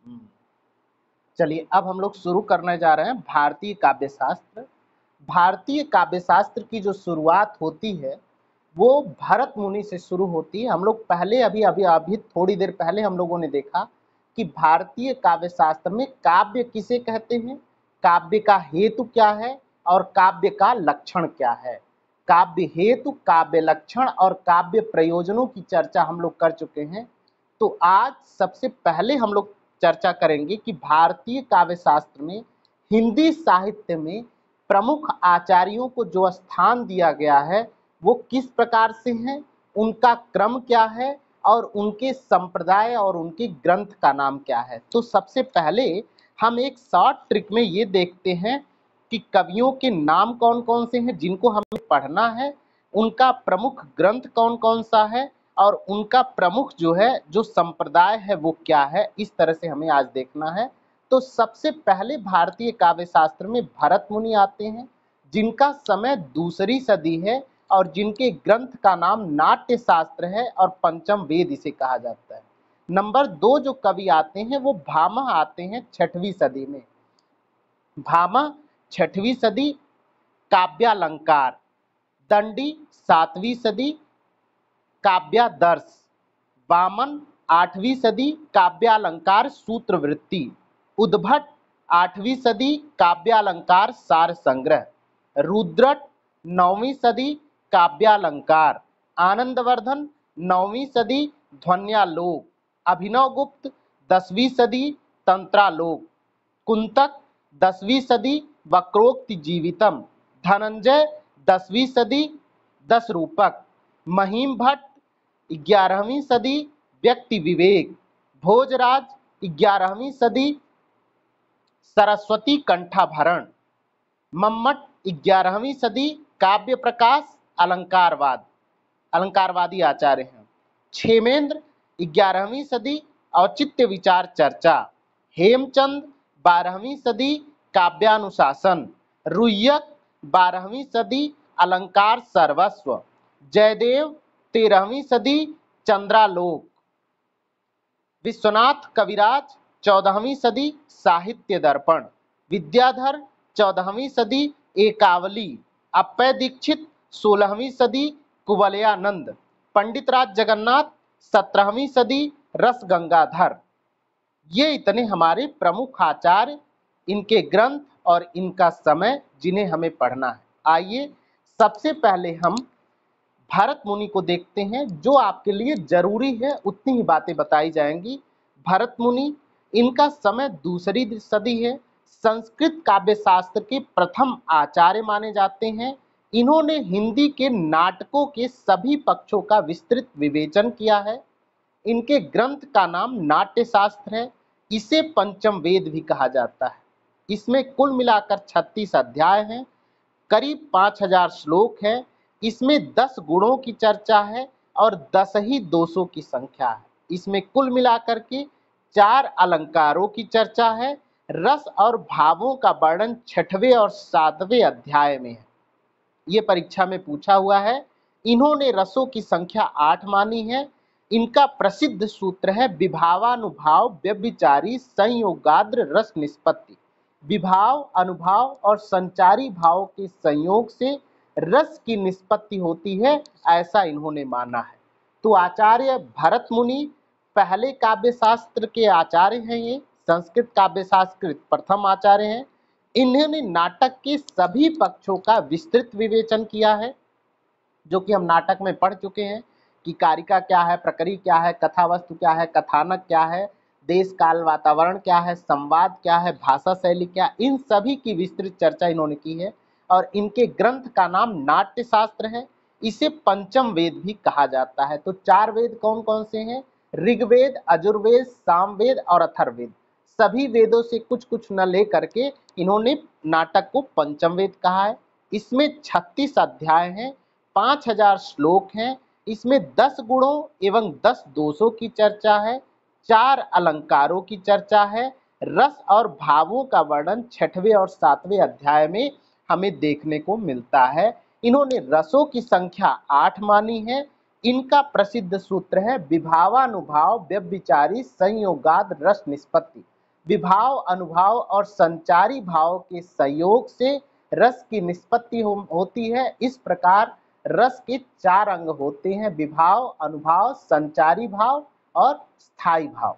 हम्म, चलिए अब हम लोग शुरू करने जा रहे हैं भारतीय काव्य शास्त्र। भारतीय काव्य शास्त्र की जो शुरुआत होती है वो भरत मुनि से शुरू होती है। हम लोग पहले अभी अभी अभी थोड़ी देर पहले हम लोगों ने देखा कि भारतीय काव्य शास्त्र में काव्य किसे कहते हैं, काव्य का हेतु क्या है और काव्य का लक्षण क्या है। काव्य हेतु, काव्य लक्षण और काव्य प्रयोजनों की चर्चा हम लोग कर चुके हैं। तो आज सबसे पहले हम लोग चर्चा करेंगे कि भारतीय काव्य शास्त्र में हिंदी साहित्य में प्रमुख आचार्यों को जो स्थान दिया गया है वो किस प्रकार से हैं, उनका क्रम क्या है और उनके संप्रदाय और उनके ग्रंथ का नाम क्या है। तो सबसे पहले हम एक शॉर्ट ट्रिक में ये देखते हैं कि कवियों के नाम कौन कौन से हैं जिनको हमें पढ़ना है, उनका प्रमुख ग्रंथ कौन कौन सा है और उनका प्रमुख जो है जो संप्रदाय है वो क्या है। इस तरह से हमें आज देखना है। तो सबसे पहले भारतीय काव्य शास्त्र में भरत मुनि आते हैं जिनका समय दूसरी सदी है और जिनके ग्रंथ का नाम नाट्य शास्त्र है और पंचम वेद इसे कहा जाता है। नंबर 2 जो कवि आते हैं वो भामह आते हैं 6वीं सदी में। भामह 6वीं सदी काव्यालंकार, दंडी 7वीं सदी काव्यादर्श, वामन 8वीं सदी काव्यालंकार सूत्रवृत्ति, उद्भट 8वीं सदी काव्यालंकार सार संग्रह, रुद्रट 9वीं सदी काव्यालंकार, आनंदवर्धन 9वीं सदी ध्वन्यालोक, अभिनवगुप्त 10वीं सदी तंत्रालोक, कुंतक 10वीं सदी वक्रोक्ति जीवितम, धनंजय 10वीं सदी दस रूपक, महिम भट्ट 11वीं सदी व्यक्ति विवेक, भोजराज 11वीं सदी सरस्वती कंठाभरण, मम्मट 11वीं सदी काव्य प्रकाश अलंकारवाद, अलंकारवादी आचार्य हैं। क्षेमेंद्र 11वीं सदी औचित्य विचार चर्चा, हेमचंद 12वीं सदी काव्यानुशासन, रुय्यक 12वीं सदी अलंकार सर्वस्व, जयदेव 13वीं सदी चंद्रालोक, विश्वनाथ कविराज 14वीं सदी साहित्य दर्पण, विद्याधर 14वीं सदी एकावली, अप्पय दीक्षित 16वीं सदी कुवलयानंद, पंडित राज जगन्नाथ 17वीं सदी रस गंगाधर। ये इतने हमारे प्रमुख आचार्य, इनके ग्रंथ और इनका समय जिन्हें हमें पढ़ना है। आइए सबसे पहले हम भरत मुनि को देखते हैं। जो आपके लिए जरूरी है उतनी ही बातें बताई जाएंगी। भरत मुनि, इनका समय दूसरी सदी है, संस्कृत काव्य शास्त्र के प्रथम आचार्य माने जाते हैं। इन्होंने हिंदी के नाटकों के सभी पक्षों का विस्तृत विवेचन किया है। इनके ग्रंथ का नाम नाट्य शास्त्र है। इसे पंचम वेद भी कहा जाता है। इसमें कुल मिलाकर 36 अध्याय हैं, करीब 5000 श्लोक है। इसमें 10 गुणों की चर्चा है और 10 ही दोषों की संख्या है। इसमें कुल मिलाकर के 4 अलंकारों की चर्चा है। रस और भावों का वर्णन 6वें और 7वें अध्याय में है। ये परीक्षा में पूछा हुआ है। इन्होंने रसों की संख्या 8 मानी है। इनका प्रसिद्ध सूत्र है विभावानुभाव व्यभिचारी संयोगाद्र रस निष्पत्ति। विभाव, अनुभाव और संचारी भाव के संयोग से रस की निष्पत्ति होती है, ऐसा इन्होंने माना है। तो आचार्य भरत मुनि पहले काव्य शास्त्र के आचार्य हैं। ये संस्कृत काव्य शास्त्र के प्रथम आचार्य हैं। इन्होंने नाटक के सभी पक्षों का विस्तृत विवेचन किया है, जो कि हम नाटक में पढ़ चुके हैं कि कारिका क्या है, प्रकरी क्या है, कथा वस्तु क्या है, कथानक क्या है, देश काल वातावरण क्या है, संवाद क्या है, भाषा शैली क्या, इन सभी की विस्तृत चर्चा इन्होंने की है। और इनके ग्रंथ का नाम नाट्य शास्त्र है। इसे पंचम वेद भी कहा जाता है। तो 4 वेद कौन कौन से हैं? ऋग्वेद, यजुर्वेद, सामवेद और अथर्ववेद। सभी वेदों से कुछ कुछ न ले करके इन्होंने नाटक को पंचम वेद कहा है। इसमें 36 अध्याय हैं, 5000 श्लोक हैं। इसमें 10 गुणों एवं 10 दोषों की चर्चा है, 4 अलंकारों की चर्चा है। रस और भावों का वर्णन 6वें और 7वें अध्याय में हमें देखने को मिलता है। इन्होंने रसों की संख्या 8 मानी है। इनका प्रसिद्ध सूत्र है विभावानुभाव व्यभिचारी संयोगाद रस निष्पत्ति। विभाव, अनुभाव और संचारी भाव के संयोग से रस की निष्पत्ति होती है। इस प्रकार रस के 4 अंग होते हैं, विभाव, अनुभाव, संचारी भाव और स्थायी भाव।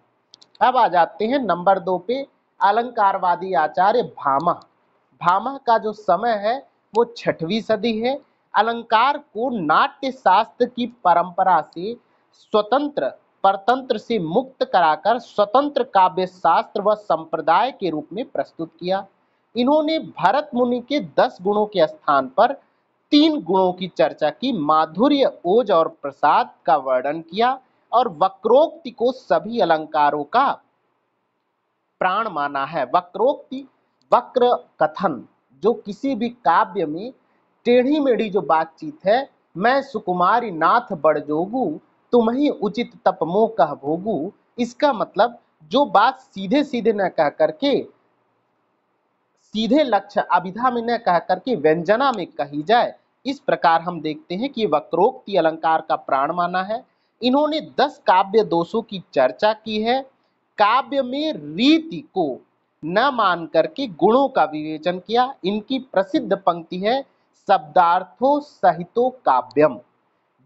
अब आ जाते हैं नंबर 2 पे, अलंकारवादी आचार्य भामह। भामह का जो समय है वो 6वीं सदी है। अलंकार को नाट्य शास्त्र की परंपरा से स्वतंत्र, परतंत्र से मुक्त कराकर स्वतंत्र काव्य शास्त्र व संप्रदाय के रूप में प्रस्तुत किया। इन्होंने भरत मुनि के 10 गुणों के स्थान पर 3 गुणों की चर्चा की, माधुर्य, ओज और प्रसाद का वर्णन किया और वक्रोक्ति को सभी अलंकारों का प्राण माना है। वक्रोक्ति, वक्र कथन, जो किसी भी काव्य में टेढ़ी मेढ़ी जो बातचीत है, मैं सुकुमारी नाथ बड़ जोगू, तुम ही उचित तप मोह कह भोगू, इसका मतलब जो बात सीधे सीधे न कह करके, सीधे लक्ष्य अभिधा में न कह करके व्यंजना में कही जाए, इस प्रकार हम देखते हैं कि वक्रोक्ति अलंकार का प्राण माना है। इन्होंने 10 काव्य दोषों की चर्चा की है। काव्य में रीति को न मान करके गुणों का विवेचन किया। इनकी प्रसिद्ध पंक्ति है, शब्दार्थो सहितो काव्यम।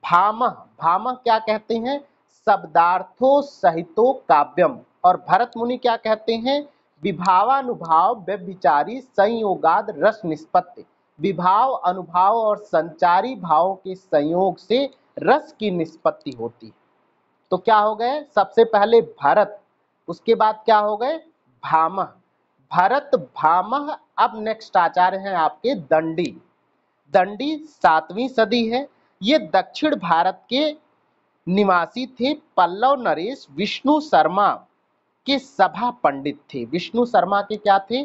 भामह, भामह क्या कहते हैं? शब्दार्थो सहितो काव्यम। और भरत मुनि क्या कहते हैं? विभावानुभाव व्यभिचारी संयोगाद रस निष्पत्ति। विभाव, अनुभाव और संचारी भावों के संयोग से रस की निष्पत्ति होती है। तो क्या हो गए? सबसे पहले भरत, उसके बाद क्या हो गए? भामह। भरत, भामह। अब नेक्स्ट आचार्य हैं आपके दंडी। दंडी 7वीं सदी है। ये दक्षिण भारत के निवासी थे। पल्लव नरेश विष्णु शर्मा के सभा पंडित थे। विष्णु शर्मा के क्या थे?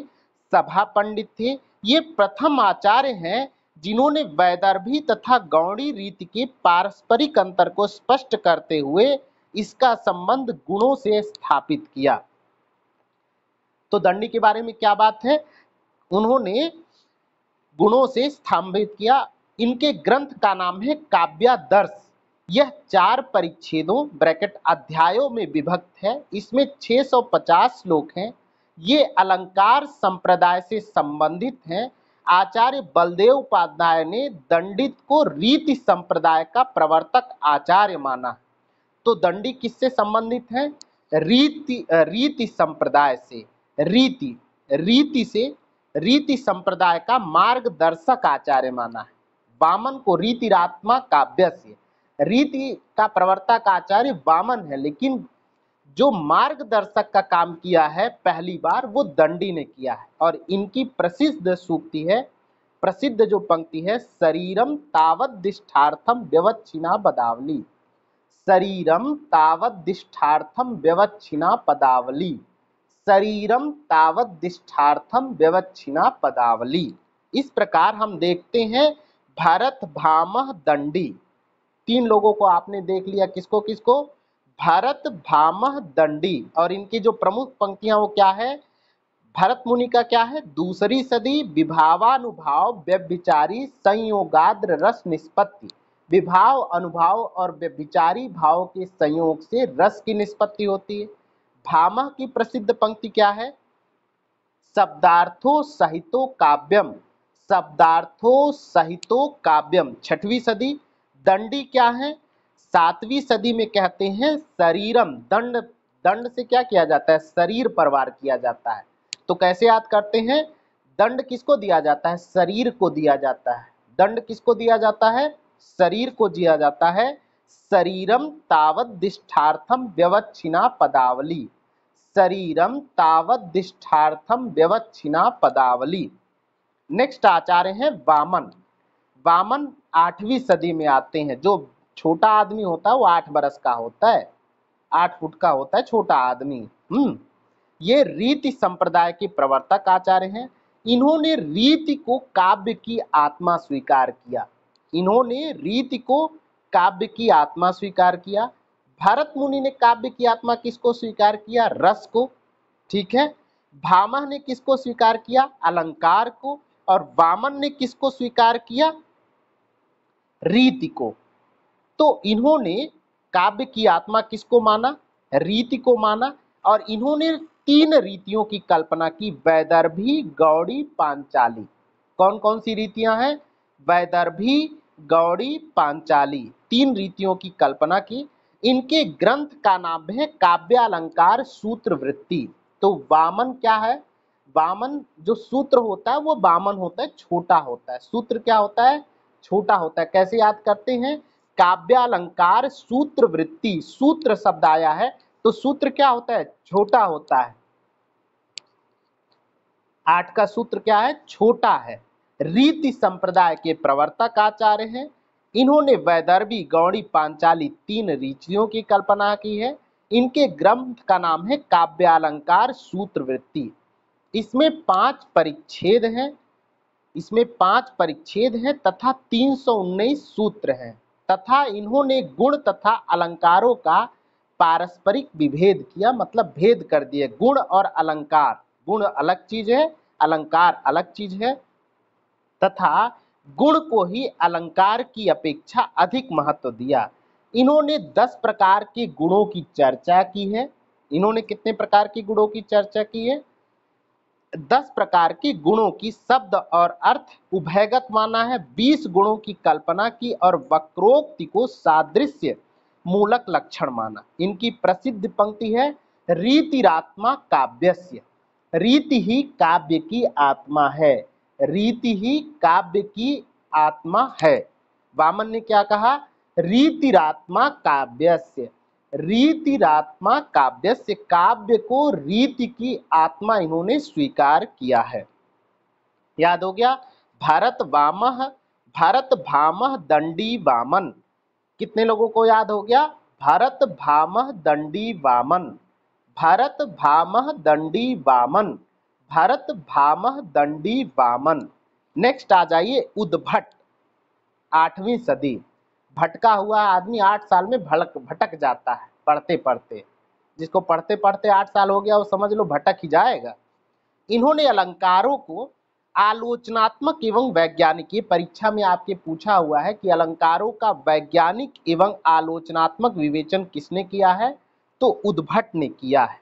सभा पंडित थे। ये प्रथम आचार्य हैं जिन्होंने वैदर्भी तथा गौड़ी रीति के पारस्परिक अंतर को स्पष्ट करते हुए इसका संबंध गुणों से स्थापित किया। तो दंडी के बारे में क्या बात है? उन्होंने गुणों से स्थापित किया। इनके ग्रंथ का नाम है काव्यादर्श। यह 4 परिच्छेदों ब्रैकेट अध्यायों में विभक्त है। इसमें 650 श्लोक हैं। ये अलंकार संप्रदाय से संबंधित हैं। आचार्य बलदेव उपाध्याय ने दंडित को रीति संप्रदाय का प्रवर्तक आचार्य माना। तो दंडी किससे संबंधित है? रीति संप्रदाय से। रीति संप्रदाय का मार्गदर्शक आचार्य माना है। वामन को रीतिरात्मा काव्य से, रीति का प्रवर्तक आचार्य वामन है, लेकिन जो मार्गदर्शक का काम किया है पहली बार वो दंडी ने किया है। और इनकी प्रसिद्ध सूक्ति है, प्रसिद्ध जो पंक्ति है, शरीरम तावद्दिष्ठार्थम व्यवच्छिन्ना पदावली। शरीरम तावद्दिष्ठार्थम व्यवच्छिन्ना पदावली। शरीरम तावद्दिष्ठार्थम व्यवच्छिन्ना पदावली। इस प्रकार हम देखते हैं भरत, भामह, दंडी, 3 लोगों को आपने देख लिया। किसको किसको? भरत, भामह, दंडी। और इनकी जो प्रमुख पंक्तियां वो क्या है? भरत मुनि का क्या है? 2री सदी, विभावानुभाव व्यभिचारी संयोगाद्र रस निष्पत्ति। विभाव, अनुभाव और व्यभिचारी भाव के संयोग से रस की निष्पत्ति होती है। भामह की प्रसिद्ध पंक्ति क्या है? शब्दार्थो सहितो काव्यम। शब्दार्थो सहितो काव्यम, 6वीं सदी। दंडी क्या है? 7वीं सदी में कहते हैं शरीरम। दंड से क्या किया जाता है? शरीर पर वार किया जाता है। तो कैसे याद करते हैं? दंड किसको दिया जाता है? शरीर को दिया जाता है। दंड किसको दिया जाता है? शरीर को दिया जाता है। शरीरम तावद्दिष्ठार्थम व्यवच्छिन्ना पदावली। शरीरम तावद्दिष्ठार्थम व्यवच्छिन्ना पदावली। नेक्स्ट आचार्य हैं वामन। वामन 8वीं सदी में आते हैं। जो छोटा आदमी होता है वो 8 बरस का होता है, 8 फुट का होता है छोटा आदमी। ये रीति संप्रदाय के प्रवर्तक आचार्य हैं। इन्होंने रीति को काव्य की आत्मा स्वीकार किया। इन्होंने रीति को काव्य की आत्मा स्वीकार किया। भरत मुनि ने काव्य की आत्मा किसको स्वीकार किया? रस को। ठीक है। भामह ने किसको स्वीकार किया? अलंकार को। और वामन ने किसको स्वीकार किया? रीति को। तो इन्होंने काव्य की आत्मा किसको माना? रीति को माना। और इन्होंने तीन रीतियों की कल्पना की, वैदर्भी, गौड़ी, पांचाली। कौन कौन सी रीतियां हैं? वैदर्भी, गौड़ी, पांचाली, तीन रीतियों की कल्पना की। इनके ग्रंथ का नाम है काव्यालंकार सूत्र वृत्ति। तो वामन क्या है? वामन जो सूत्र होता है वो वामन होता है, छोटा होता है। सूत्र क्या होता है? छोटा होता है। कैसे याद करते हैं? काव्यालंकार सूत्र वृत्ति, सूत्र शब्द आया है तो सूत्र क्या होता है? छोटा होता है। 8 का सूत्र क्या है? छोटा है। रीति संप्रदाय के प्रवर्तक आचार्य हैं। इन्होंने वैदर्भी, गौड़ी, पांचाली तीन रीतियों की कल्पना की है। इनके ग्रंथ का नाम है काव्यालंकार सूत्र वृत्ति। इसमें 5 परिच्छेद हैं, तथा 319 सूत्र हैं, तथा इन्होंने गुण तथा अलंकारों का पारस्परिक विभेद किया, मतलब भेद कर दिए। गुण और अलंकार, गुण अलग चीज है, अलंकार अलग चीज है, तथा गुण को ही अलंकार की अपेक्षा अधिक महत्व दिया। इन्होंने 10 प्रकार के गुणों की चर्चा की है। इन्होंने कितने प्रकार के गुणों की चर्चा की है? 10 प्रकार के गुणों की शब्द और अर्थ उभयगत माना है। 20 गुणों की कल्पना की और वक्रोक्ति को सादृश्य मूलक लक्षण माना। इनकी प्रसिद्ध पंक्ति है, रीतिरात्मा काव्यस्य। रीति ही काव्य की आत्मा है। रीति ही काव्य की आत्मा है। वामन ने क्या कहा? रीतिरात्मा काव्यस्य। रीतिरात्मा काव्यस्य, काव्य को रीति की आत्मा इन्होंने स्वीकार किया है। याद हो गया? भरत भामह दंडी वामन। कितने लोगों को याद हो गया? भरत भामह दंडी वामन, भरत भामह दंडी वामन, भरत भामह दंडी वामन। नेक्स्ट आ जाइए उद्भट, 8वीं सदी। भटका हुआ आदमी 8 साल में भटक जाता है पढ़ते पढ़ते। जिसको पढ़ते पढ़ते 8 साल हो गया वो समझ लो भटक ही जाएगा। इन्होंने अलंकारों को आलोचनात्मक एवं वैज्ञानिक, ये परीक्षा में आपके पूछा हुआ है कि अलंकारों का वैज्ञानिक एवं आलोचनात्मक विवेचन किसने किया है? तो उद्भट ने किया है।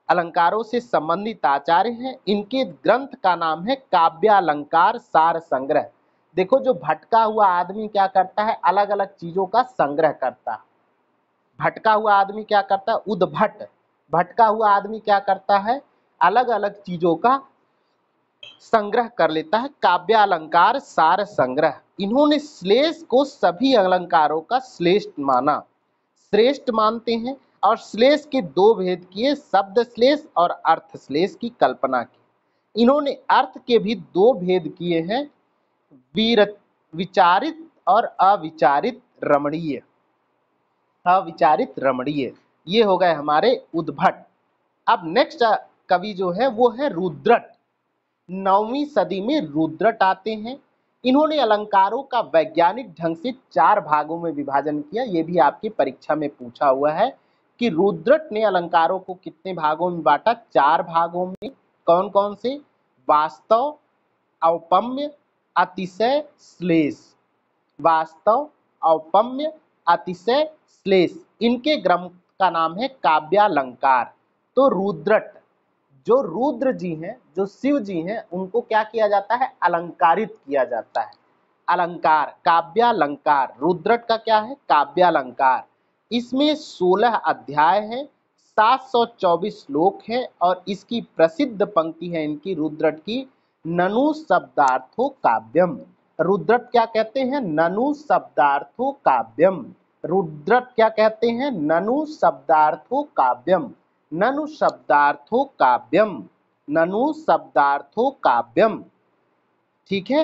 अलंकारों से संबंधित आचार्य हैं। इनके ग्रंथ का नाम है काव्यालंकार सार संग्रह। देखो, जो भटका हुआ आदमी क्या करता है? अलग अलग चीजों का संग्रह करता है। भटका हुआ आदमी क्या करता है? उद्भट। भटका हुआ आदमी क्या करता है? अलग अलग चीजों का संग्रह कर लेता है। काव्यालंकार सार संग्रह। इन्होंने श्लेष को सभी अलंकारों का श्रेष्ठ माना, श्रेष्ठ मानते हैं, और श्लेष के 2 भेद किए, शब्द श्लेष और अर्थ श्लेष की कल्पना की। इन्होंने अर्थ के भी 2 भेद किए हैं, विचारित और अविचारित रमणीय। अविचारित रमणीय, ये हो गए हमारे उद्भट। अब नेक्स्ट कवि जो है वो है रुद्रट। 9वीं सदी में रुद्रट आते हैं। इन्होंने अलंकारों का वैज्ञानिक ढंग से 4 भागों में विभाजन किया। ये भी आपकी परीक्षा में पूछा हुआ है कि रुद्रट ने अलंकारों को कितने भागों में बांटा? 4 भागों में। कौन कौन से? वास्तव, औपम्य, अतिशय, श्लेष। वास्तव, औपम्य, अतिशय, श्लेष। इनके ग्रंथ का नाम है काव्यालंकार। तो रुद्रट, जो रुद्र जी हैं, जो शिव जी हैं, उनको क्या किया जाता है? अलंकारित किया जाता है। अलंकार, काव्यालंकार। रुद्रट का क्या है? काव्यालंकार। इसमें 16 अध्याय हैं, 724 श्लोक हैं, और इसकी प्रसिद्ध पंक्ति है इनकी रुद्रट की, ननु शब्दार्थो काव्यम। रुद्रट क्या कहते हैं? ननु शब्दार्थो काव्यम। रुद्रट क्या कहते हैं? ननु शब्दार्थो काव्यम। ननु शब्दार्थो काव्यम, ननु शब्दार्थो काव्यम। ठीक है।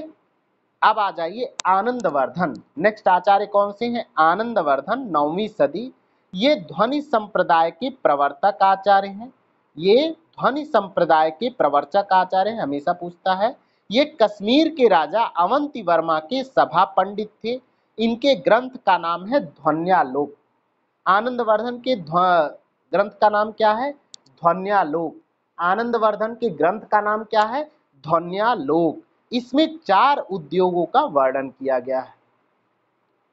अब आ जाइए आनंदवर्धन। नेक्स्ट आचार्य कौन से हैं? आनंदवर्धन, 9वीं सदी। ये ध्वनि संप्रदाय के प्रवर्तक आचार्य हैं। ये ध्वनि संप्रदाय के प्रवर्तक आचार्य हैं, हमेशा पूछता है। ये कश्मीर के राजा अवंती वर्मा के सभा पंडित थे। इनके ग्रंथ का नाम है ध्वन्यालोक। आनंदवर्धन के ग्रंथ का नाम क्या है? ध्वन्यालोक। आनंदवर्धन के ग्रंथ का नाम क्या है? ध्वन्यालोक। इसमें 4 उद्योगों का वर्णन किया गया है।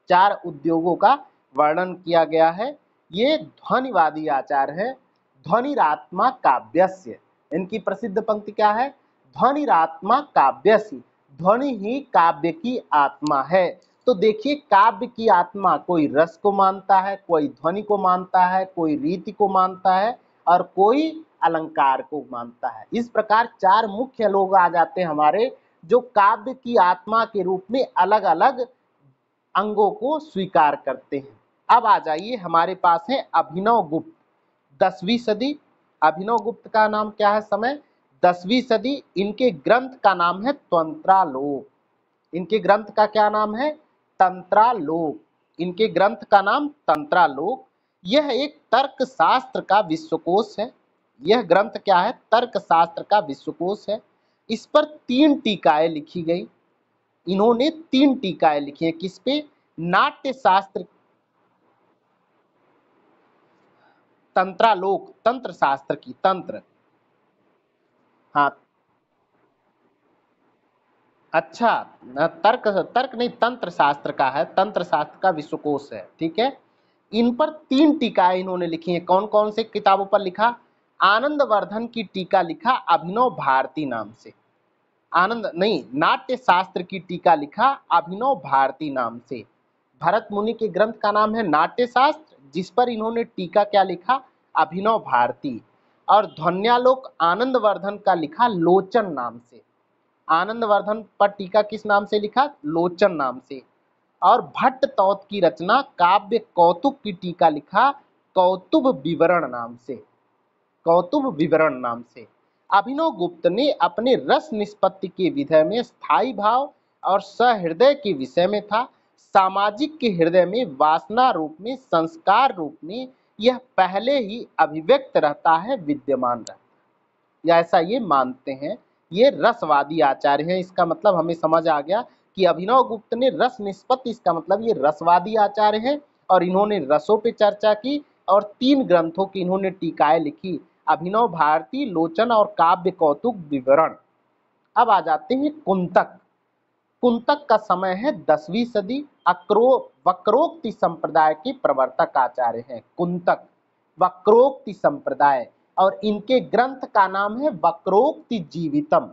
4 उद्योगों का वर्णन किया गया है। ये ध्वनिवादी आचार्य है। ध्वनिरात्मा काव्यस्य। इनकी प्रसिद्ध पंक्ति क्या है? ध्वनिरात्मा काव्यस्य, ध्वनि ही काव्य की आत्मा है। तो देखिए, काव्य की आत्मा कोई रस को मानता है, कोई ध्वनि को मानता है, कोई रीति को मानता है और कोई अलंकार को मानता है। इस प्रकार चार मुख्य लोग आ जाते हैं हमारे, जो काव्य की आत्मा के रूप में अलग अलग अंगों को स्वीकार करते हैं। अब आ जाइए, हमारे पास है अभिनव गुप्त, 10वीं सदी। अभिनव गुप्त का नाम क्या है समय? 10वीं सदी। इनके ग्रंथ का नाम है तंत्रालोक। इनके ग्रंथ का क्या नाम है? तंत्रालोक। इनके ग्रंथ का नाम तंत्रालोक। यह एक तर्क शास्त्र का विश्वकोश है। यह ग्रंथ क्या है? तर्क शास्त्र का विश्वकोश है। इस पर 3 टीकाएं लिखी गई। इन्होंने 3 टीकाएं लिखी हैं। किस पे? नाट्य शास्त्र, तंत्रालोक, तंत्र शास्त्र की, तंत्र। हाँ, अच्छा, तर्क तर्क नहीं, तंत्र शास्त्र का है, तंत्र शास्त्र का विश्वकोश है, ठीक है। इन पर 3 टीकाएं इन्होंने लिखी हैं। कौन कौन से किताबों पर लिखा? आनंदवर्धन की टीका लिखा अभिनव भारती नाम से। आनंद नहीं, नाट्य शास्त्र की टीका लिखा अभिनव भारती नाम से। भरत मुनि के ग्रंथ का नाम है नाट्य शास्त्र, जिस पर इन्होंने टीका क्या लिखा? अभिनव भारती। और ध्वन्यालोक आनंदवर्धन का लिखा लोचन नाम से। आनंदवर्धन पर टीका किस नाम से लिखा? लोचन नाम से। और भट्ट तौत की रचना काव्य कौतुक की टीका लिखा कौतुब विवरण नाम से। कौतुब विवरण नाम से। अभिनव गुप्त ने अपने रस निष्पत्ति के विषय में स्थायी भाव और सहृदय के विषय में था। सामाजिक के हृदय में वासना रूप में, संस्कार रूप में यह पहले ही अभिव्यक्त रहता है, विद्यमान रहता है, या ऐसा ये मानते हैं। ये रसवादी आचार्य हैं। इसका मतलब हमें समझ आ गया कि अभिनव गुप्त ने रस निष्पत्ति, इसका मतलब ये रसवादी आचार्य हैं और इन्होंने रसों पे चर्चा की और 3 ग्रंथों की इन्होंने टीकाएं लिखी, अभिनव भारती, लोचन और काव्य कौतुक विवरण। अब आ जाते हैं कुंतक। कुंतक का समय है 10वीं सदी। वक्रोक्ति संप्रदाय के प्रवर्तक आचार्य हैं कुंतक, वक्रोक्ति संप्रदाय। और इनके ग्रंथ का नाम है वक्रोक्ति जीवितम।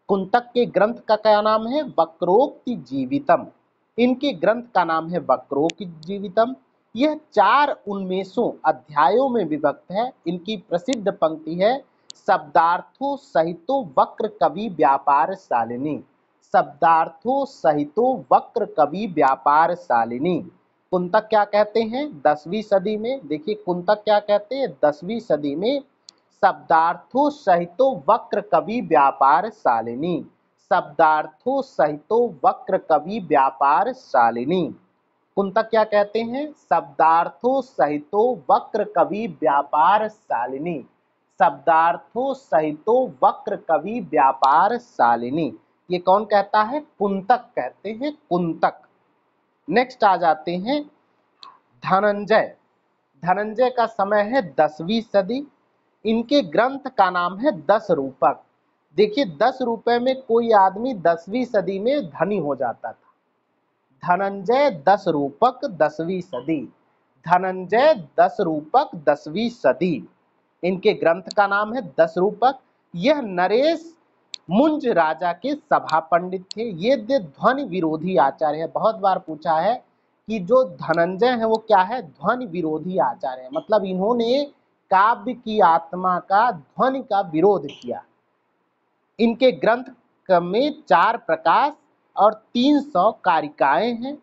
कुंतक के ग्रंथ का क्या नाम है? वक्रोक्ति जीवितम। इनके ग्रंथ का नाम है वक्रोक्ति जीवितम। यह 4 उन्मेषों अध्यायों में विभक्त है। इनकी प्रसिद्ध पंक्ति है, शब्दार्थों सहितो वक्र कवि व्यापार शालिनी। शब्दार्थों सहितो वक्र कवि व्यापार शालिनी। कुंतक क्या कहते हैं 10वीं सदी में? देखिए, कुंतक क्या कहते हैं 10वीं सदी में? शब्दार्थों सहितो वक्र कवि व्यापार शालिनी। शब्दार्थों सहितो वक्र कवि व्यापार शालिनी। कुंतक क्या कहते हैं? शब्दार्थों सहितो वक्र कवि व्यापार शालिनी। शब्दार्थों सहितो वक्र कवि व्यापार शालिनी। ये कौन कहता है? कुंतक कहते हैं, कुंतक। नेक्स्ट आ जाते हैं धनंजय। धनंजय का समय है 10वीं सदी। इनके ग्रंथ का नाम है 10 रूपक। देखिए, 10 रुपए में कोई आदमी 10वीं सदी में धनी हो जाता था। धनंजय 10 रूपक 10वीं सदी। धनंजय 10 रूपक 10वीं सदी। इनके ग्रंथ का नाम है 10 रूपक। यह नरेश मुंज राजा के सभा पंडित थे। ये ध्वनि विरोधी आचार्य है। बहुत बार पूछा है कि जो धनंजय है वो क्या है? ध्वनि विरोधी आचार्य है। मतलब इन्होंने काव्य की आत्मा का, ध्वनि का विरोध किया। इनके ग्रंथ में 4 प्रकाश और 300 कारिकाएं हैं।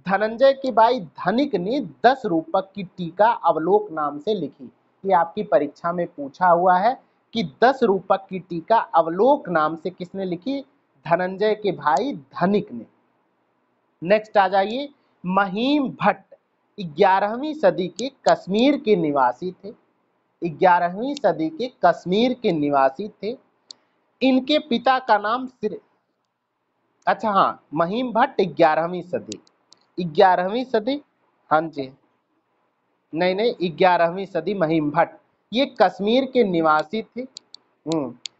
धनंजय के भाई धनिक ने 10 रूपक की टीका अवलोक नाम से लिखी। ये आपकी परीक्षा में पूछा हुआ है कि 10 रूपक की टीका अवलोक नाम से किसने लिखी? धनंजय के भाई धनिक ने। नेक्स्ट आ जाइए, महीम भट्ट 11वीं सदी के कश्मीर के निवासी थे। 11वीं सदी के कश्मीर के निवासी थे। इनके पिता का नाम अच्छा हाँ, महीम भट्ट 11वीं सदी। 11वीं सदी, हाँ जी, नहीं नहीं, 11वीं सदी महीम भट्ट। ये कश्मीर के निवासी थे।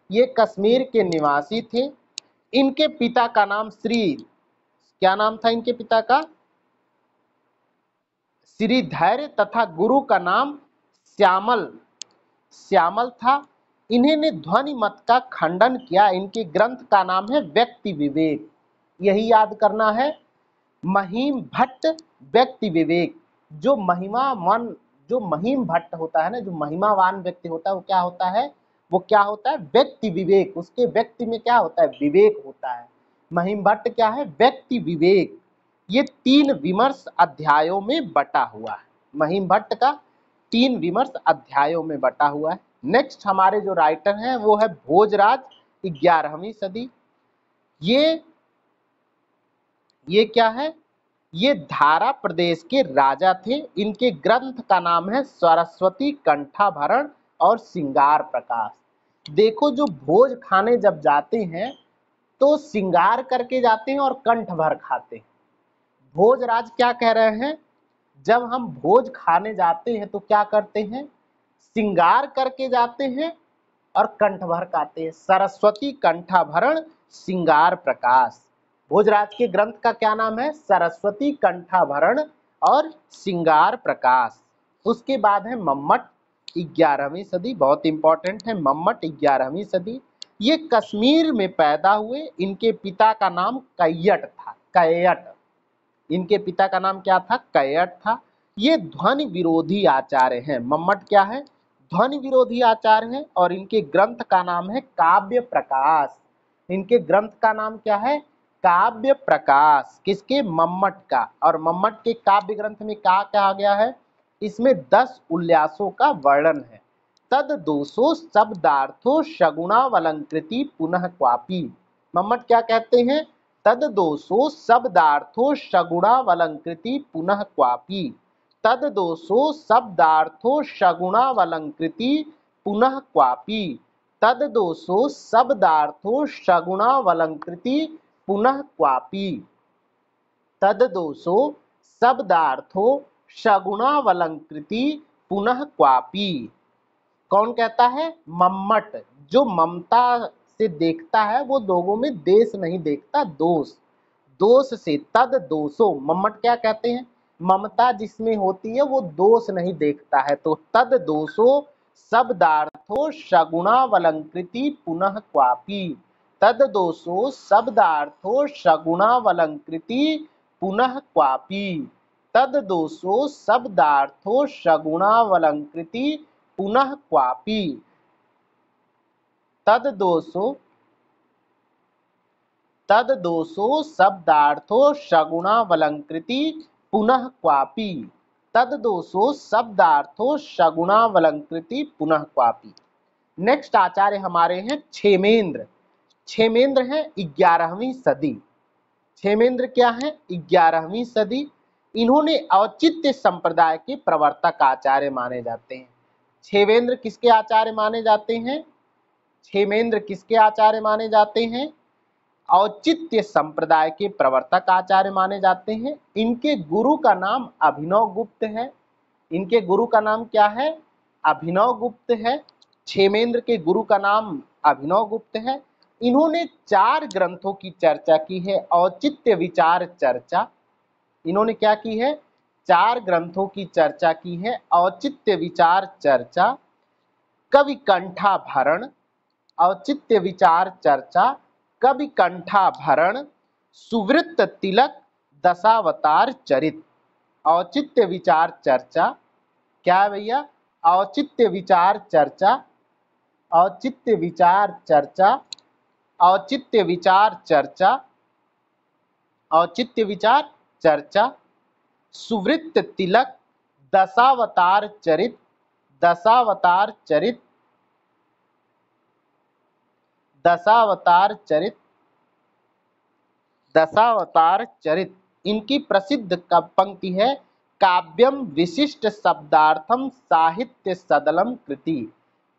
ये कश्मीर के निवासी थे। इनके पिता का नाम क्या नाम था इनके पिता का? श्रीधैर्य, तथा गुरु का नाम श्यामल श्यामल था। इन्होंने ध्वनि मत का खंडन किया। इनके ग्रंथ का नाम है व्यक्ति विवेक। यही याद करना है, महीम भट्ट व्यक्ति विवेक। जो महिमावान, जो महीम भट्ट होता है ना, जो महिमावान व्यक्ति होता है, वो क्या होता है, वो क्या होता है, व्यक्ति विवेक। उसके व्यक्ति में क्या होता है, विवेक होता है। महीम भट्ट क्या है, व्यक्ति विवेक। ये 3 विमर्श अध्यायों में बटा हुआ है। महीम भट्ट का 3 विमर्श अध्यायों में बटा हुआ है। नेक्स्ट हमारे जो राइटर हैं वो है भोजराज, 11वीं सदी। ये क्या है, ये धारा प्रदेश के राजा थे। इनके ग्रंथ का नाम है सरस्वती कंठाभरण और श्रृंगार प्रकाश। देखो, जो भोज खाने जब जाते हैं तो श्रृंगार करके जाते हैं और कंठ भर खाते हैं। भोजराज क्या कह रहे हैं, जब हम भोज खाने जाते हैं तो क्या करते हैं, श्रृंगार करके जाते हैं और कंठ भर खाते हैं। सरस्वती कंठाभरण श्रृंगार प्रकाश। भोजराज के ग्रंथ का क्या नाम है, सरस्वती कंठाभरण और श्रृंगार प्रकाश। उसके बाद है मम्मट, 11वीं सदी। बहुत इंपॉर्टेंट है मम्मट, 11वीं सदी। ये कश्मीर में पैदा हुए। इनके पिता का नाम कैयट था, कैयट। इनके पिता का नाम क्या था, कैयट था। ये ध्वनि विरोधी आचार्य हैं। मम्मट क्या है, ध्वनि विरोधी आचार्य हैं। और इनके ग्रंथ का नाम है काव्य प्रकाश। इनके ग्रंथ का नाम क्या है, काव्य प्रकाश। किसके, मम्मट का। और मम्मट के काव्य ग्रंथ में क्या कहा गया है, इसमें 10 उल्लासों का वर्णन है। तद दोषो शब्दार्थो शगुणावलंकृति पुनः क्वापी। मम्मट क्या कहते हैं, तद दोषो शब्दार्थो शगुणावलंकृति पुनः क्वापी। तद दोषो शब्दार्थो शगुणावलंकृति पुनः क्वापी। तद दोषो शब्दार्थो शगुणावलंकृति पुनः क्वापी। तद दोषो शब्दार्थो शगुणावलंकृति पुनः क्वापी। कौन कहता है, मम्मट। जो ममता से देखता है वो लोगों में देश नहीं देखता, दोष। दोष से, तद दोषो, मम्मट क्या कहते हैं, ममता जिसमें होती है वो दोष नहीं देखता है। तो तद दोषो शब्दार्थो शगुणावलंकृति पुनः क्वापी। तद दोषो शब्दार्थो शगुणावलंकृति पुनः क्वापी। तद दोषो शब्दार्थो शगुणावलंकृति पुनः क्वापी। तद दोषो शब्दार्थो शगुणावलंकृति पुनः क्वापी। तद दोषो शब्दार्थो शगुणावलंकृति पुनः क्वापी। नेक्स्ट आचार्य हमारे हैं क्षेमेंद्र। क्षेमेंद्र हैं 11वीं सदी। क्षेमेंद्र क्या है, 11वीं सदी। इन्होंने औचित्य संप्रदाय के प्रवर्तक आचार्य माने जाते हैं। क्षेमेंद्र किसके आचार्य माने जाते हैं, क्षेमेंद्र किसके आचार्य माने जाते हैं, औचित्य संप्रदाय के प्रवर्तक आचार्य माने जाते हैं। इनके गुरु का नाम अभिनव गुप्त है। इनके गुरु का नाम क्या है, अभिनव गुप्त है। क्षेमेंद्र के गुरु का नाम अभिनव गुप्त है। इन्होंने 4 ग्रंथों की चर्चा की है। औचित्य विचार चर्चा, इन्होंने क्या की है, 4 ग्रंथों की चर्चा की है। औचित्य विचार चर्चा, कवि कंठाभरण, औचित्य विचार चर्चा, कवि कंठाभरण, सुवृत्त तिलक, दशावतार चरित। औचित्य विचार चर्चा क्या है भैया, औचित्य विचार चर्चा, औचित्य विचार चर्चा, औचित्य विचार चर्चा, औचित्य विचार चर्चा, सुवृत्त तिलक, दशावतार चरित, दशावतार चरित, दशावतार चरित, दशावतार चरित। इनकी प्रसिद्ध पंक्ति है, काव्यम विशिष्ट शब्दार्थम साहित्य सदलम कृति।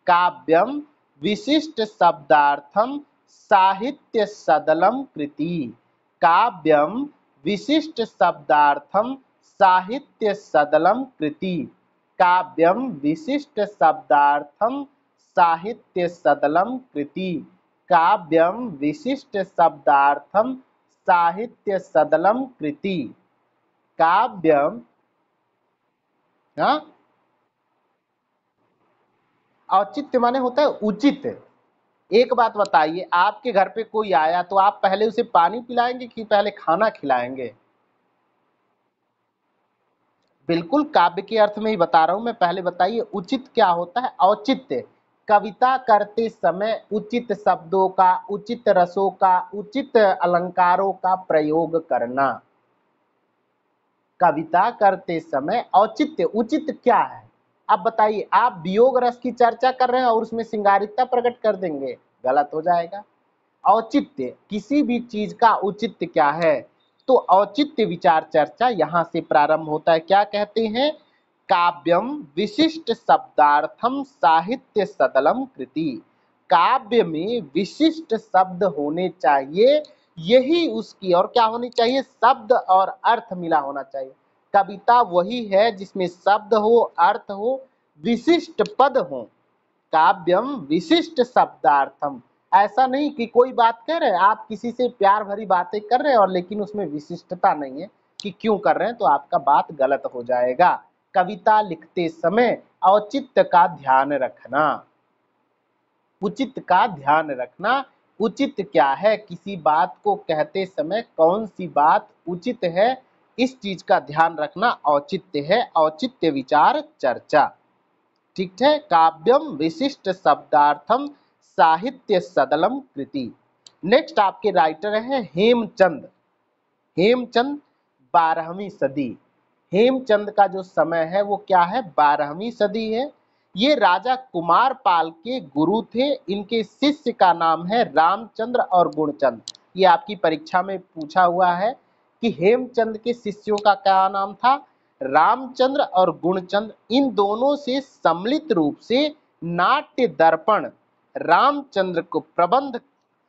काव्यम विशिष्ट शब्दार्थम साहित्य सदलम कृति। काव्यम विशिष्ट शब्दार्थम साहित्य सदलम कृति। काव्यम विशिष्ट शब्दार्थम साहित्य सदलम कृति। काव्यम विशिष्ट शब्दार्थम साहित्य सदलम कृति। काव्यम, हाँ, औचित्य माने होता है उचित। एक बात बताइए, आपके घर पे कोई आया तो आप पहले उसे पानी पिलाएंगे कि पहले खाना खिलाएंगे? बिल्कुल काव्य के अर्थ में ही बता रहा हूं मैं। पहले बताइए उचित क्या होता है? औचित्य, कविता करते समय उचित शब्दों का, उचित रसों का, उचित अलंकारों का प्रयोग करना। कविता करते समय औचित्य, उचित क्या है? अब बताइए, आप वियोग रस की चर्चा कर रहे हैं और उसमें श्रृंगारिकता प्रकट कर देंगे, गलत हो जाएगा। औचित्य, किसी भी चीज का औचित्य क्या है? तो औचित्य विचार चर्चा यहां से प्रारंभ होता है। क्या कहते हैं? काव्यम विशिष्ट शब्दार्थम साहित्य सदलम कृति। काव्य में विशिष्ट शब्द होने चाहिए, यही उसकी, और क्या होनी चाहिए? शब्द और अर्थ मिला होना चाहिए। कविता वही है जिसमें शब्द हो, अर्थ हो, विशिष्ट पद हो। काव्यम विशिष्ट शब्दार्थम, ऐसा नहीं कि कोई बात कह रहे हैं, आप किसी से प्यार भरी बातें कर रहे हैं और लेकिन उसमें विशिष्टता नहीं है कि क्यों कर रहे हैं, तो आपका बात गलत हो जाएगा। कविता लिखते समय औचित्य का ध्यान रखना, उचित का ध्यान रखना। उचित क्या है? किसी बात को कहते समय कौन सी बात उचित है, इस चीज का ध्यान रखना औचित्य है। औचित्य विचार चर्चा, ठीक है। काव्यम विशिष्ट शब्दार्थम साहित्य सदलम कृति। नेक्स्ट आपके राइटर है हेमचंद। हेमचंद 12वीं सदी। हेमचंद का जो समय है वो क्या है? 12वीं सदी है। ये राजा कुमार पाल के गुरु थे। इनके शिष्य का नाम है रामचंद्र और गुणचंद। ये आपकी परीक्षा में पूछा हुआ है कि हेमचंद के शिष्यों का क्या नाम था? रामचंद्र और गुणचंद। इन दोनों से सम्मिलित रूप से नाट्य दर्पण रामचंद्र को प्रबंध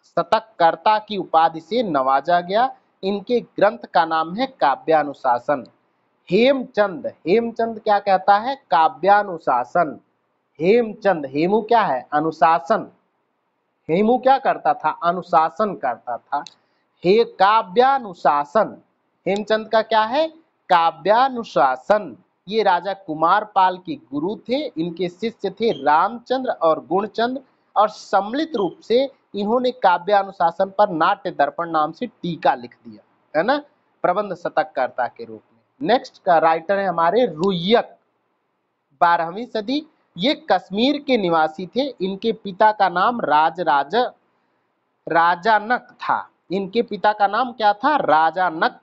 शतककर्ता की उपाधि से नवाजा गया। इनके ग्रंथ का नाम है काव्यानुशासन। हेमचंद, हेमचंद क्या कहता है? काव्यानुशासन। हेमचंद, हेमु क्या है? अनुशासन। हेमु क्या करता था? अनुशासन करता था। हे काव्यानुशासन, हेमचंद का क्या है? काव्यानुशासन। ये राजा कुमार पाल के गुरु थे। इनके शिष्य थे रामचंद्र और गुणचंद, और सम्मिलित रूप से इन्होंने काव्यानुशासन पर नाट्य दर्पण नाम से टीका लिख दिया, है ना, प्रबंध शतककर्ता के रूप में। नेक्स्ट का राइटर है हमारे रुय्यक, 12वीं सदी। ये कश्मीर के निवासी थे। इनके पिता का नाम राजानक था। इनके पिता का नाम क्या था? राजानक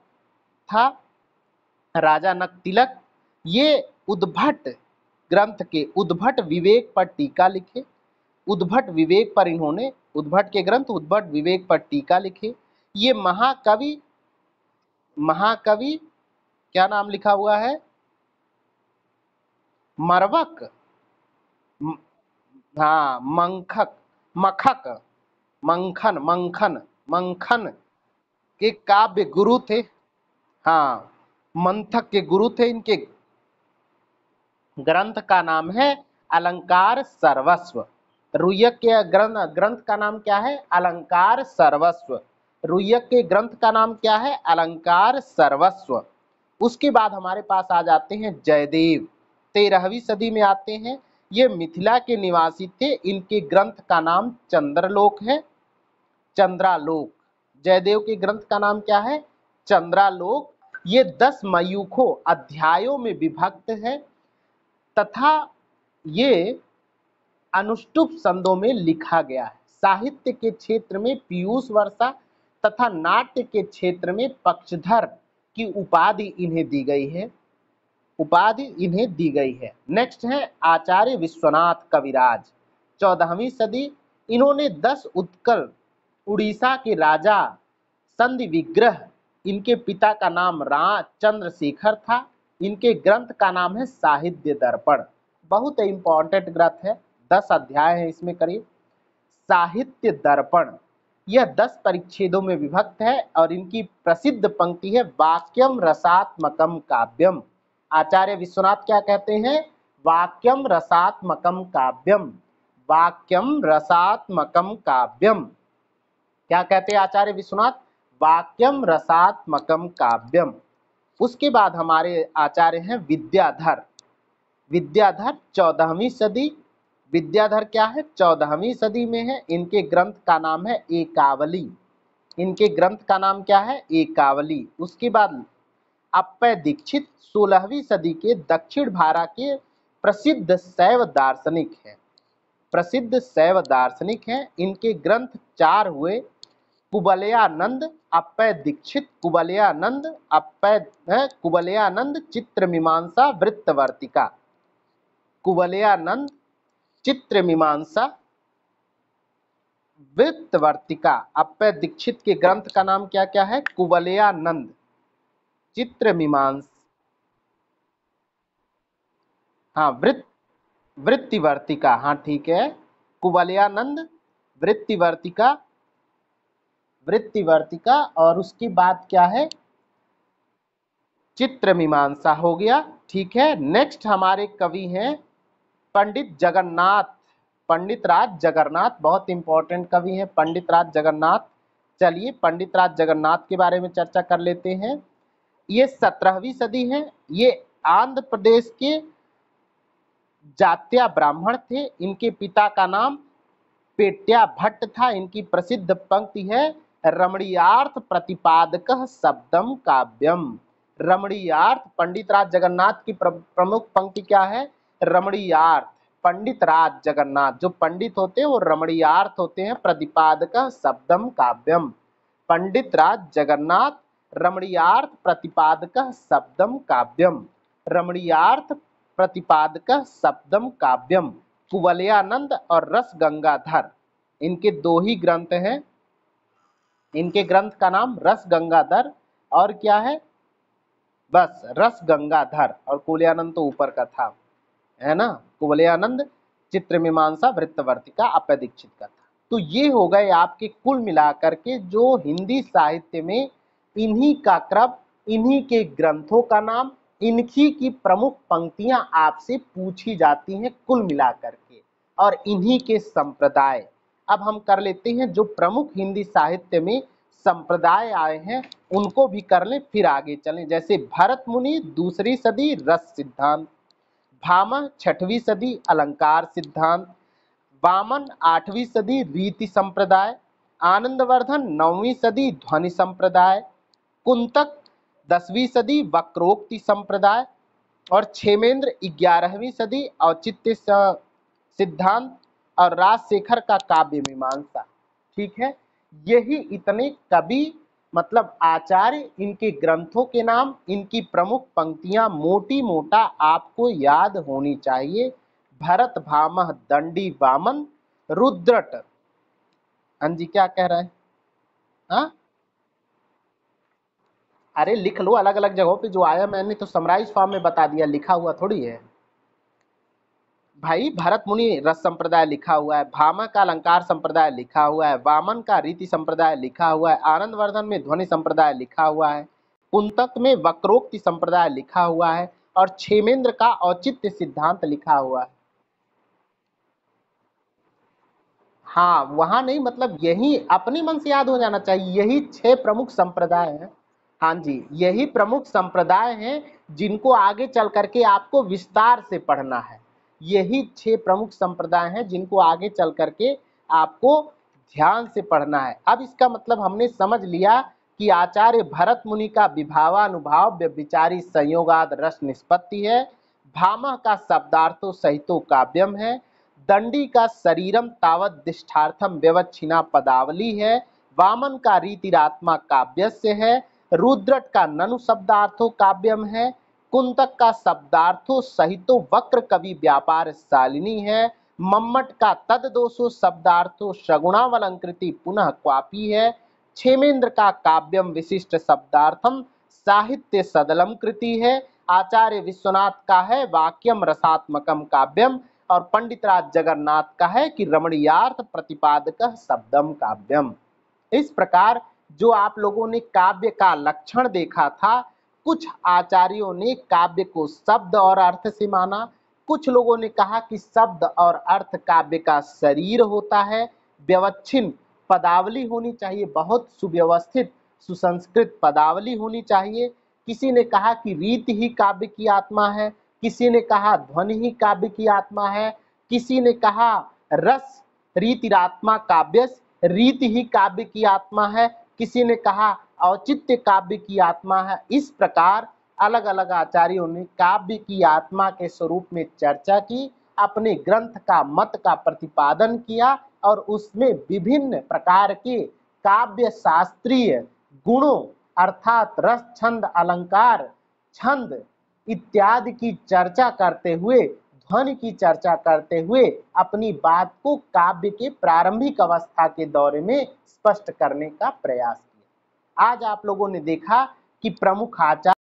था, राजानक तिलक। ये उद्भट ग्रंथ के, उद्भट विवेक पर टीका लिखे। उद्भट विवेक पर इन्होंने, उद्भट के ग्रंथ उद्भट विवेक पर टीका लिखे। ये महाकवि, महाकवि क्या नाम लिखा हुआ है? मरवक, हाँ मंखक, मखक, मंखन, मंखन, मंखन के काव्य गुरु थे। हाँ, मंथक के गुरु थे। इनके ग्रंथ का नाम है अलंकार सर्वस्व। रुय्यक के ग्रंथ का नाम क्या है? अलंकार सर्वस्व। रुय्यक के ग्रंथ का नाम क्या है? अलंकार सर्वस्व। उसके बाद हमारे पास आ जाते हैं जयदेव, 13वीं सदी में आते हैं। ये मिथिला के निवासी थे। इनके ग्रंथ का नाम चंद्रलोक है, चंद्रालोक। जयदेव के ग्रंथ का नाम क्या है? चंद्रालोक। ये 10 मयूखों अध्यायों में विभक्त है तथा ये अनुष्टुप छंदों में लिखा गया है। साहित्य के क्षेत्र में पीयूष वर्षा तथा नाट्य के क्षेत्र में पक्षधर की उपाधि इन्हें दी गई है, उपाधि इन्हें दी गई है। नेक्स्ट है आचार्य विश्वनाथ कविराज, 14वीं सदी। इन्होंने 10 उत्कल उड़ीसा के राजा संधि विग्रह, इनके पिता का नाम चंद्रशेखर था। इनके ग्रंथ का नाम है साहित्य दर्पण। बहुत इंपॉर्टेंट ग्रंथ है, 10 अध्याय है इसमें करीब। साहित्य दर्पण यह 10 परिच्छेदों में विभक्त है और इनकी प्रसिद्ध पंक्ति है वाक्यम रसात्मकम काव्यम। आचार्य विश्वनाथ क्या कहते हैं? वाक्यम रसात्मकम काव्यम, वाक्यम रसात्मकम काव्यम। क्या कहते हैं आचार्य विश्वनाथ? वाक्यम रसात्मकम काव्यम। उसके बाद हमारे आचार्य हैं विद्याधर। विद्याधर 14वीं सदी। विद्याधर क्या है, 14वीं सदी में है। इनके ग्रंथ का नाम है एकावली। इनके ग्रंथ का नाम क्या है, एकावली। उसके बाद अप्पय दीक्षित 16वीं सदी के दक्षिण भारत के प्रसिद्ध शैव दार्शनिक हैं। प्रसिद्ध शैव दार्शनिक हैं। इनके ग्रंथ 4 हुए, कुवलयानंद, अप्पय दीक्षित, कुवलयानंद चित्र मीमांसा वृत्तवर्तिका। कुवलयानंद चित्र मीमांसा वृत्तवर्तिका। अप्पय दीक्षित के ग्रंथ का नाम क्या क्या है, कुवलयानंद चित्र मीमांसा, हाँ वृत्तिवर्तिका, हाँ ठीक है। कुवलयानंद वृत्तिवर्तिका, वृत्तिवर्तिका। और उसके बाद क्या है, चित्र मीमांसा हो गया, ठीक है। नेक्स्ट हमारे कवि हैं पंडित जगन्नाथ, पंडित राज जगन्नाथ। बहुत इंपॉर्टेंट कवि हैं पंडित राज जगन्नाथ। चलिए पंडित राज जगन्नाथ के बारे में चर्चा कर लेते हैं। ये 17वीं सदी है। ये आंध्र प्रदेश के जात्या ब्राह्मण थे। इनके पिता का नाम पेट्या भट्ट था। इनकी प्रसिद्ध पंक्ति है रमणीयार्थ प्रतिपादक शब्दम काव्यम। रमणीयार्थ, पंडित राज जगन्नाथ की प्रमुख पंक्ति क्या है, रमणीयार्थ। पंडित राज जगन्नाथ जो पंडित होते हैं वो रमणीयार्थ होते हैं, प्रतिपादक शब्दम काव्यम। पंडित राज जगन्नाथ रमणीयार्थ प्रतिपादक शब्दम काव्यम। रमणीयार्थ प्रतिपादक शब्दम काव्यम। कुवलयानंद और रस गंगाधर, इनके 2 ही ग्रंथ हैं। इनके ग्रंथ का नाम रस गंगाधर और क्या है, बस रस गंगाधर। और कुवलयानंद तो ऊपर का था, है ना। कुवलयानंद चित्र मीमांसा वृत्तवर्तिका अप्पय दीक्षित का था। तो ये हो गए आपके कुल मिलाकर के जो हिंदी साहित्य में इन्हीं का क्रम, इन्हीं के ग्रंथों का नाम, इन्हीं की प्रमुख पंक्तियां आपसे पूछी जाती हैं कुल मिलाकर के, और इन्हीं के संप्रदाय। अब हम कर लेते हैं जो प्रमुख हिंदी साहित्य में संप्रदाय आए हैं उनको भी कर लें, फिर आगे चलें। जैसे भरत मुनि 2री सदी रस सिद्धांत, भामह 6वीं सदी अलंकार सिद्धांत, वामन 8वीं सदी रीति संप्रदाय, आनंदवर्धन 9वीं सदी ध्वनि संप्रदाय, कुंतक 10वीं सदी वक्रोक्ति संप्रदाय, और क्षेमेंद्र 11वीं सदी औचित्य सिद्धांत, और राजशेखर का काव्य मीमांसा। ठीक है, यही इतने कवि मतलब आचार्य, इनके ग्रंथों के नाम, इनकी प्रमुख पंक्तियां मोटी मोटा आपको याद होनी चाहिए। भरत, भामह, दंडी, वामन, रुद्रट। हाँ जी, क्या कह रहे हैं? हाँ, अरे लिख लो अलग अलग जगहों पे जो आया, मैंने तो समराइज फॉर्म में बता दिया, लिखा हुआ थोड़ी है भाई। भरत मुनि रस संप्रदाय लिखा हुआ है, भामा का अलंकार संप्रदाय लिखा हुआ है, वामन का रीति संप्रदाय लिखा हुआ है, आनंदवर्धन में ध्वनि संप्रदाय लिखा हुआ है, कुंतक में वक्रोक्ति संप्रदाय लिखा हुआ है, और क्षेमेंद्र का औचित्य सिद्धांत लिखा हुआ है। हाँ, वहां नहीं, मतलब यही अपने मन से याद हो जाना चाहिए। यही 6 प्रमुख संप्रदाय हैं। हाँ जी, यही प्रमुख संप्रदाय हैं जिनको आगे चल करके आपको विस्तार से पढ़ना है। यही 6 प्रमुख संप्रदाय हैं जिनको आगे चल करके आपको ध्यान से पढ़ना है। अब इसका मतलब हमने समझ लिया कि आचार्य भरत मुनि का विभावानुभाव व्यभिचारी संयोगाद रस निष्पत्ति है, भामह का शब्दार्थो सहितो काव्यम है, दंडी का शरीरम तावत दिष्टार्थम व्यवच्छिन्ना पदावली है, वामन का रीतिरात्मा काव्यस्य है, रुद्रट का ननु शब्दार्थो काव्यम है, कुंतक का शब्दार्थो सहितो वक्र कवि व्यापार शालिनी है, मम्मट का तद दोषो शब्दार्थो सगुणावलंकृति पुनः क्वापी है, क्षेमेंद्र का काव्यम विशिष्ट शब्दार्थम साहित्य सदलम कृति है, आचार्य विश्वनाथ का है वाक्यम रसात्मकम काव्यम, और पंडित राज जगन्नाथ का है कि रमणीयार्थ प्रतिपादक शब्दम काव्यम। इस प्रकार जो आप लोगों ने काव्य का लक्षण देखा था, कुछ आचार्यों ने काव्य को शब्द और अर्थ से माना, कुछ लोगों ने कहा कि शब्द और अर्थ काव्य का शरीर होता है, व्यवच्छिन्न पदावली होनी चाहिए, बहुत सुव्यवस्थित सुसंस्कृत पदावली होनी चाहिए। किसी ने कहा कि रीति ही काव्य की आत्मा है, किसी ने कहा ध्वनि ही काव्य की आत्मा है, किसी ने कहा रस रीतिरात्मा काव्यस, रीति ही काव्य की आत्मा है, किसी ने कहा औचित्य काव्य की आत्मा है। इस प्रकार अलग अलग आचार्यों ने काव्य की आत्मा के स्वरूप में चर्चा की, अपने ग्रंथ का मत का प्रतिपादन किया और उसमें विभिन्न प्रकार के काव्य शास्त्रीय गुणों अर्थात रस छंद अलंकार छंद इत्यादि की चर्चा करते हुए, ध्वनि की चर्चा करते हुए अपनी बात को काव्य के प्रारंभिक अवस्था के दौरे में स्पष्ट करने का प्रयास किया। आज आप लोगों ने देखा कि प्रमुख आचार्य